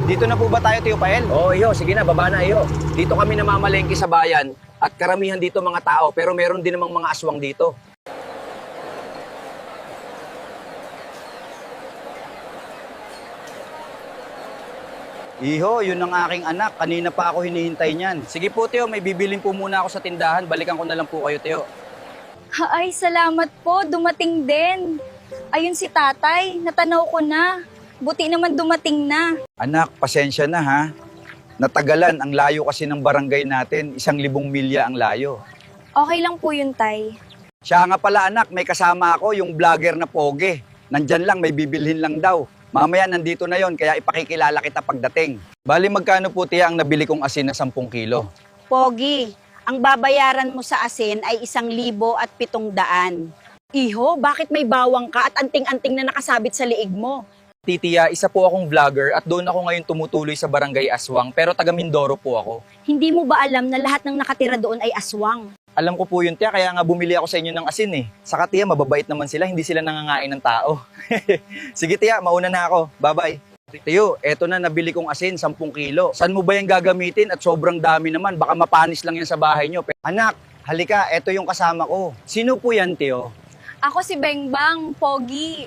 Dito na po ba tayo, Tio Pael? Oo, iyo. Sige na, baba na, iyo. Dito kami namamalengke sa bayan at karamihan dito mga tao pero meron din namang mga aswang dito. Iho, yun ang aking anak. Kanina pa ako hinihintay niyan. Sige po, Tio, may bibilin po muna ako sa tindahan. Balikan ko na lang po kayo, Tio. Ay, salamat po. Dumating din. Ayun si tatay. Natanaw ko na. Buti naman dumating na. Anak, pasensya na ha. Natagalan, ang layo kasi ng barangay natin. 1,000 milya ang layo. Okay lang po yun, tay. Siya nga pala anak, may kasama ako, yung vlogger na Pogi. Nandyan lang, may bibilhin lang daw. Mamaya nandito na yon, kaya ipakikilala kita pagdating. Bali, magkano po tiya ang nabili kong asin na 10 kilo? Pogi, ang babayaran mo sa asin ay 1,700. Iho, bakit may bawang ka at anting-anting na nakasabit sa liig mo? Titiya, isa po akong vlogger at doon ako ngayon tumutuloy sa Barangay Aswang pero taga Mindoro po ako. Hindi mo ba alam na lahat ng nakatira doon ay aswang? Alam ko po yun, tiya, kaya nga bumili ako sa inyo ng asin eh. Saka tiya, mababait naman sila, hindi sila nangangain ng tao. Sige tiya, mauna na ako. Bye-bye. Tiyo, eto na nabili kong asin, 10 kilo. Saan mo ba yan gagamitin at sobrang dami naman? Baka mapanis lang yan sa bahay nyo. Anak, halika, eto yung kasama ko. Sino po yan, Tiyo? Ako si Bengbang, Pogi.